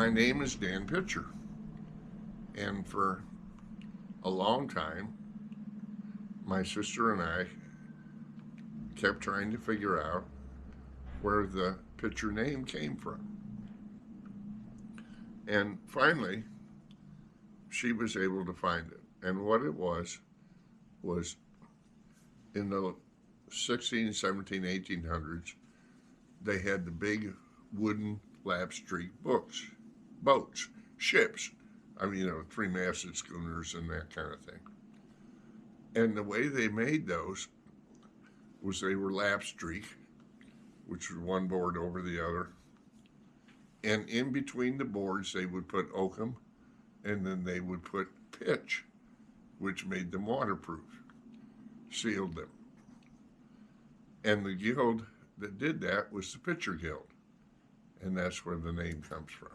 My name is Dan Pitcher, and for a long time, my sister and I kept trying to figure out where the Pitcher name came from. And finally, she was able to find it. And what it was in the 16, 17, 1800s, they had the big wooden lap street boats, ships. I mean, three-masted schooners and that kind of thing. And the way they made those was they were lap streak, which was one board over the other. And in between the boards, they would put oakum, and then they would put pitch, which made them waterproof, sealed them. And the guild that did that was the Pitcher Guild, and that's where the name comes from.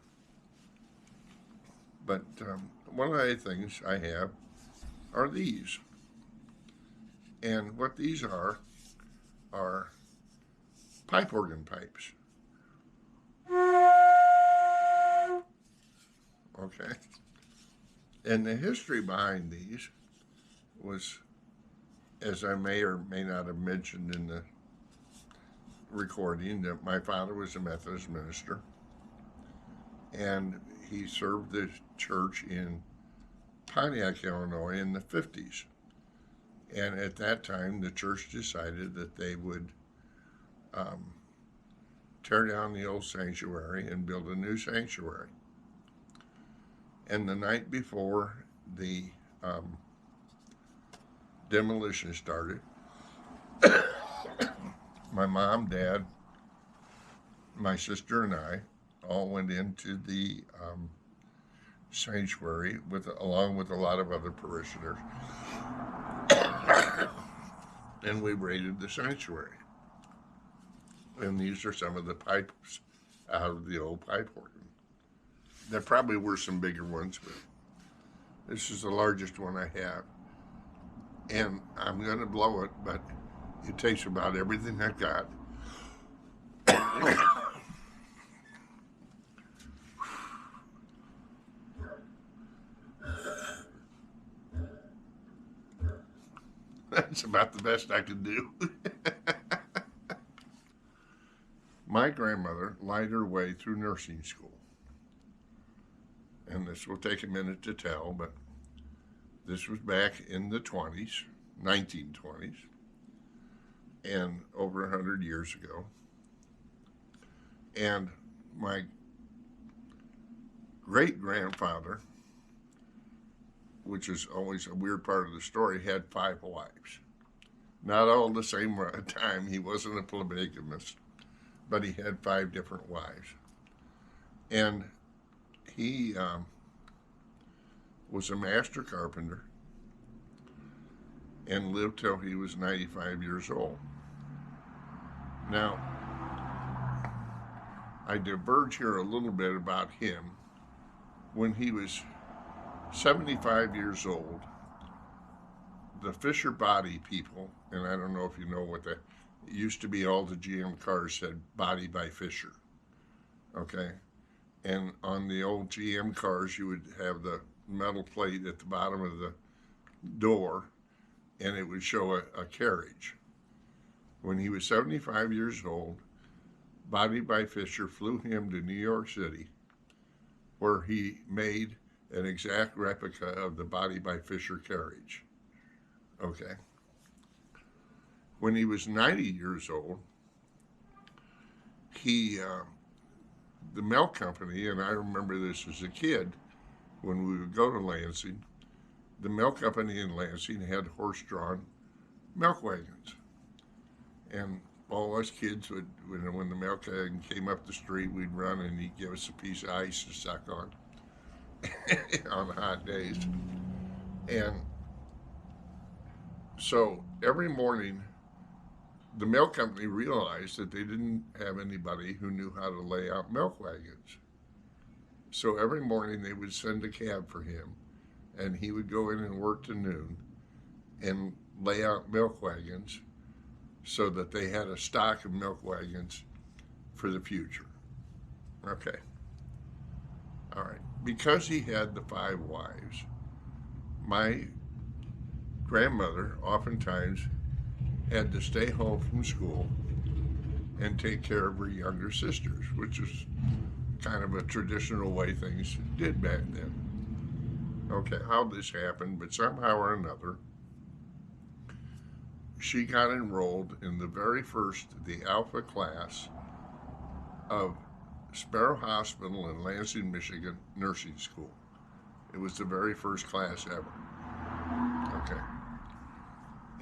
But one of the things I have are these. And what these are pipe organ pipes. Okay. And the history behind these was, as I may or may not have mentioned in the recording, that my father was a Methodist minister, and he served the church in Pontiac, Illinois in the 50s. And at that time, the church decided that they would tear down the old sanctuary and build a new sanctuary. And the night before the demolition started, my mom, dad, my sister, and I all went into the sanctuary along with a lot of other parishioners, and we raided the sanctuary. And these are some of the pipes out of the old pipe organ. There probably were some bigger ones, but this is the largest one I have. And I'm going to blow it, but it takes about everything I got. That's about the best I can do. My grandmother lied her way through nursing school. And this will take a minute to tell, but this was back in the 20s, 1920s, and over 100 years ago. And my great-grandfather, which is always a weird part of the story, had 5 wives. Not all the same time. He wasn't a polygamist, but he had 5 different wives. And he was a master carpenter and lived till he was 95 years old. Now, I diverge here a little bit about him. When he was 75 years old, the Fisher body people, and I don't know if you know what that, it used to be all the GM cars said body by Fisher, okay? And on the old GM cars, you would have the metal plate at the bottom of the door, and it would show a carriage. When he was 75 years old, Body by Fisher flew him to New York City, where he made an exact replica of the Body by Fisher carriage. Okay. When he was 90 years old, the milk company, and I remember this as a kid, when we would go to Lansing, the milk company in Lansing had horse-drawn milk wagons. And all us kids would, when the milk wagon came up the street, we'd run and he'd give us a piece of ice to suck on on hot days. And so every morning, the milk company realized that they didn't have anybody who knew how to lay out milk wagons. So every morning they would send a cab for him, and he would go in and work to noon and lay out milk wagons so that they had a stock of milk wagons for the future. Okay. All right. Because he had the 5 wives, my grandmother oftentimes had to stay home from school and take care of her younger sisters, which is kind of a traditional way things did back then. Okay, how this happened, but somehow or another, she got enrolled in the very first, the Alpha class of Sparrow Hospital in Lansing, Michigan nursing school. It was the very first class ever. Okay.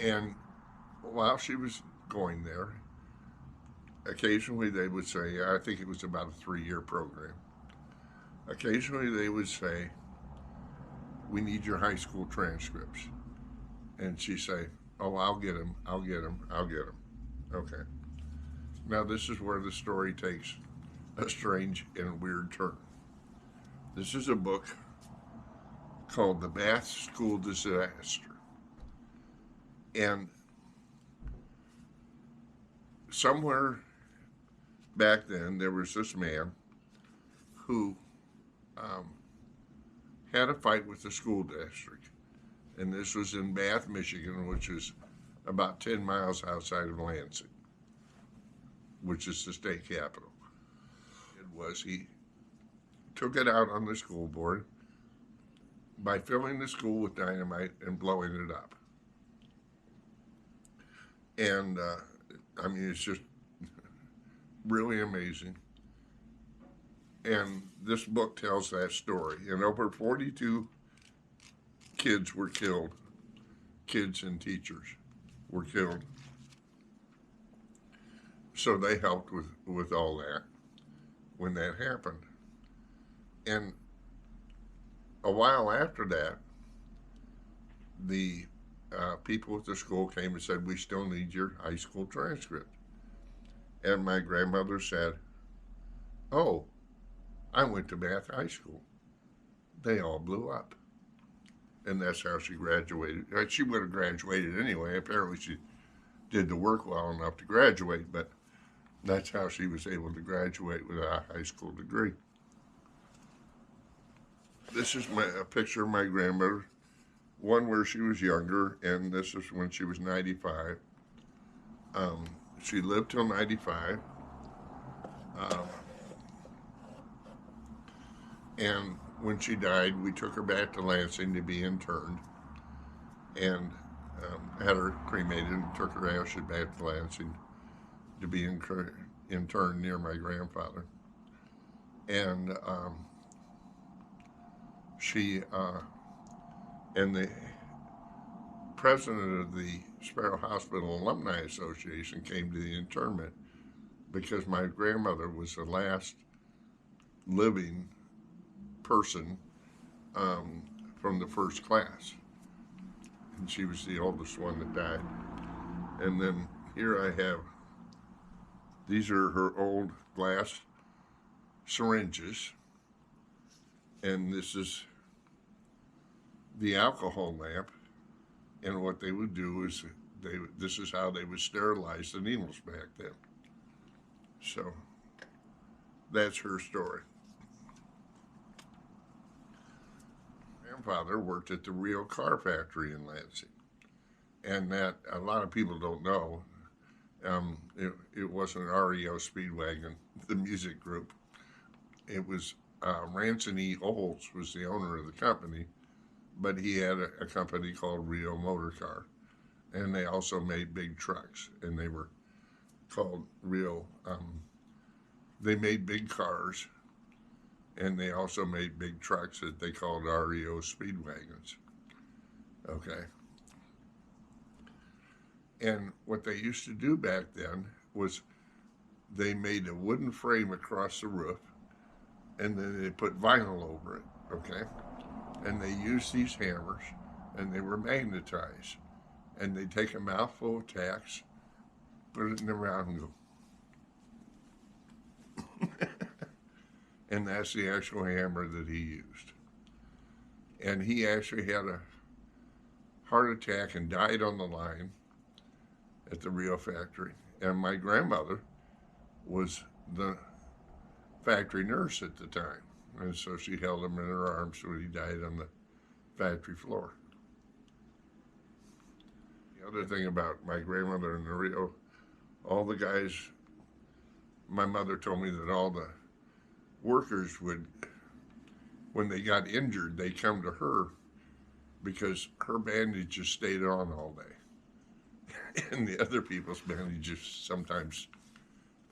And while she was going there, occasionally they would say, I think it was about a 3-year program. Occasionally they would say, we need your high school transcripts. And she'd say, oh, I'll get them, I'll get them, I'll get them. Okay. Now this is where the story takes a strange and weird turn. This is a book called The Bath School Disaster. And somewhere back then, there was this man who had a fight with the school district. And this was in Bath, Michigan, which is about 10 miles outside of Lansing, which is the state capital. It was he took it out on the school board by filling the school with dynamite and blowing it up. And I mean, it's just really amazing. And this book tells that story. And over 42 kids were killed. Kids and teachers were killed. So they helped with all that when that happened. And a while after that, the people at the school came and said, we still need your high school transcript. And my grandmother said, oh, I went to Bath High School. They all blew up. And that's how she graduated. She would have graduated anyway. Apparently she did the work well enough to graduate, but that's how she was able to graduate with a high school degree. This is a picture of my grandmother, one where she was younger, and this is when she was 95. She lived till 95. And when she died, we took her back to Lansing to be interned, and had her cremated and took her ashes back to Lansing to be interned near my grandfather. And she and the president of the Sparrow Hospital Alumni Association came to the internment because my grandmother was the last living person from the first class. And she was the oldest one that died. And then here I have, these are her old glass syringes. And this is the alcohol lamp. And what they would do is, this is how they would sterilize the needles back then. So that's her story. Grandfather worked at the Rio car factory in Lansing. And that, a lot of people don't know, it wasn't REO Speedwagon, the music group. It was Ranson E. Olds was the owner of the company, but he had a company called Rio Motor Car. And they also made big trucks, and they were called Rio. They made big cars, and they also made big trucks that they called REO Speedwagons. Okay. And what they used to do back then was they made a wooden frame across the roof, and then they put vinyl over it, okay? And they used these hammers, and they were magnetized. And they'd take a mouthful of tacks, put it in the round and go. And that's the actual hammer that he used. And he actually had a heart attack and died on the line at the Rio factory. And my grandmother was the factory nurse at the time. And so she held him in her arms when he died on the factory floor. The other thing about my grandmother in Rio, all the guys, my mother told me that all the workers would, when they got injured, they come to her because her bandages stayed on all day. And the other people's bandages sometimes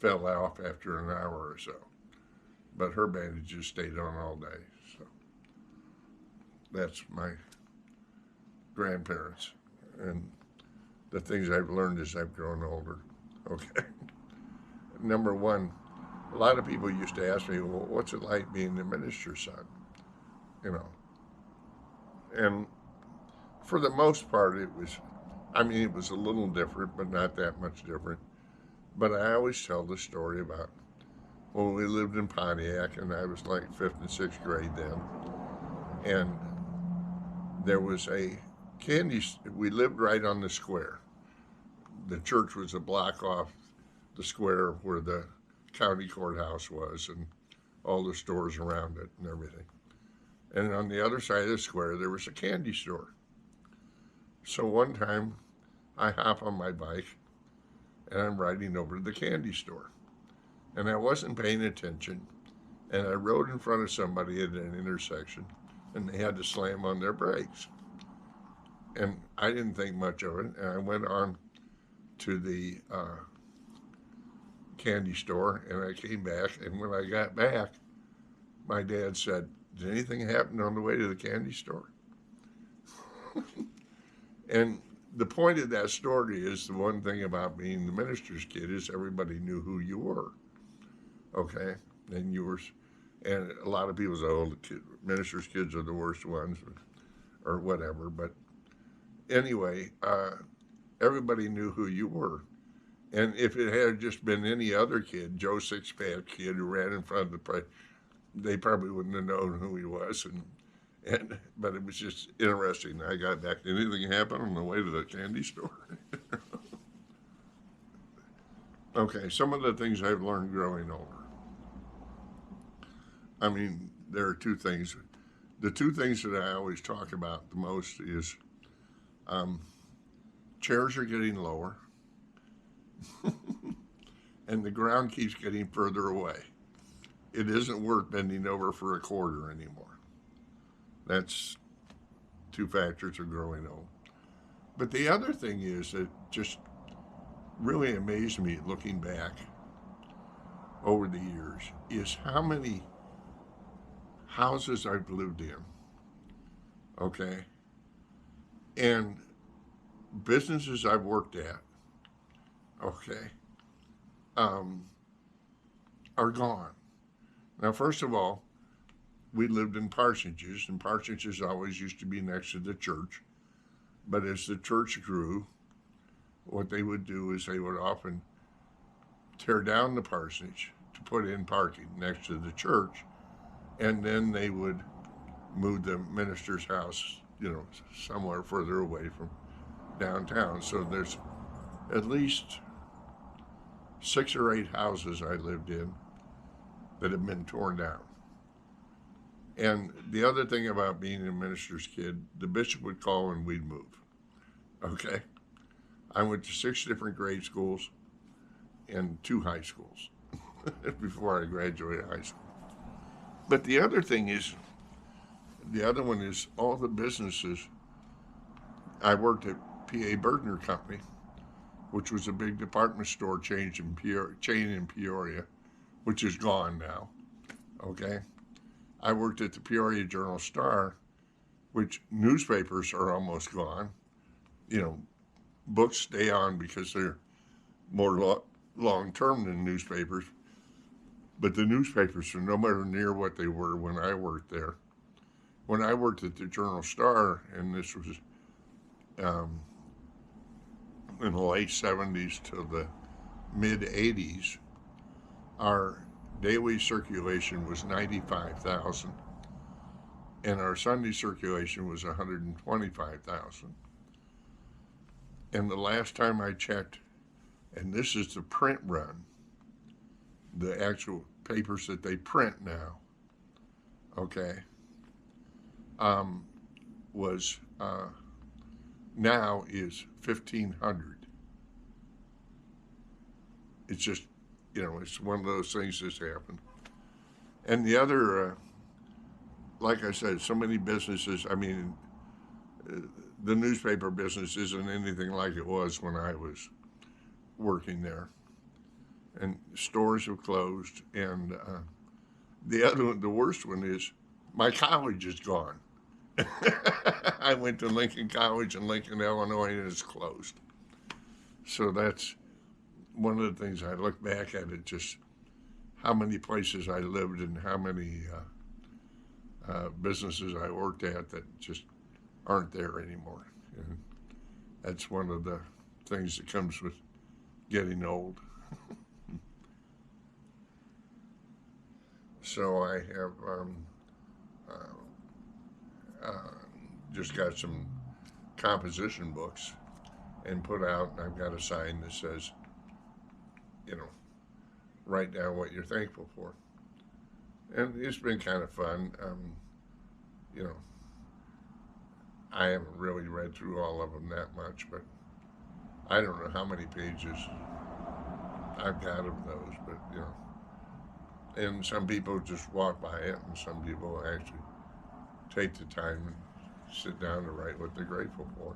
fell off after an hour or so. But her bandages stayed on all day. So that's my grandparents. And the things I've learned as I've grown older. Okay. Number one, a lot of people used to ask me, well, what's it like being the minister's son? You know. And for the most part, it was a little different, but not that much different. But I always tell the story about when we lived in Pontiac, and I was like 5th and 6th grade then. And there was we lived right on the square. The church was a block off the square where the county courthouse was and all the stores around it and everything. And on the other side of the square, there was a candy store. So one time, I hop on my bike, and I'm riding over to the candy store. And I wasn't paying attention, and I rode in front of somebody at an intersection, and they had to slam on their brakes. And I didn't think much of it, and I went on to the candy store, and I came back, and when I got back, my dad said, "Did anything happen on the way to the candy store?" And the point of that story is the one thing about being the minister's kid is everybody knew who you were. Okay? And and a lot of people say, oh, minister's kids are the worst ones or whatever. But anyway, everybody knew who you were. And if it had just been any other kid, Joe Sixpack kid who ran in front of the place, they probably wouldn't have known who he was. But it was just interesting. I got back. Did anything happen on the way to the candy store? Okay, some of the things I've learned growing older. I mean, there are two things. The two things that I always talk about the most is chairs are getting lower and the ground keeps getting further away. It isn't worth bending over for a quarter anymore. That's two factors of growing old. But the other thing is that just really amazed me looking back over the years is how many houses I've lived in, okay, and businesses I've worked at, okay, are gone. Now, first of all, we lived in parsonages, and parsonages always used to be next to the church. But as the church grew, what they would do is they would often tear down the parsonage to put in parking next to the church, and then they would move the minister's house, somewhere further away from downtown. So there's at least 6 or 8 houses I lived in that have been torn down. And the other thing about being a minister's kid, the bishop would call and we'd move. Okay? I went to 6 different grade schools and 2 high schools before I graduated high school. But the other one is all the businesses. I worked at P.A. Bergner Company, which was a big department store chain in Peoria, which is gone now. Okay? I worked at the Peoria Journal-Star, which newspapers are almost gone. Books stay on because they're more long-term than newspapers. But the newspapers are nowhere near what they were when I worked there. When I worked at the Journal-Star, and this was in the late 70s to the mid-80s, our daily circulation was 95,000, and our Sunday circulation was 125,000. And the last time I checked, and this is the print run, the actual papers that they print now, okay, was now is 1,500. It's just, it's one of those things that's happened. And the other, like I said, so many businesses. I mean, the newspaper business isn't anything like it was when I was working there, and stores have closed. And the worst one is my college is gone. I went to Lincoln College in Lincoln, Illinois, and it's closed. So that's one of the things I look back at it, just how many places I lived and how many businesses I worked at that just aren't there anymore. And that's one of the things that comes with getting old. So I have uh, just got some composition books and put out, and I've got a sign that says, you know, write down what you're thankful for. And it's been kind of fun. You know, I haven't really read through all of them that much, but I don't know how many pages I've got of those, but and some people just walk by it, and some people actually take the time and sit down to write what they're grateful for.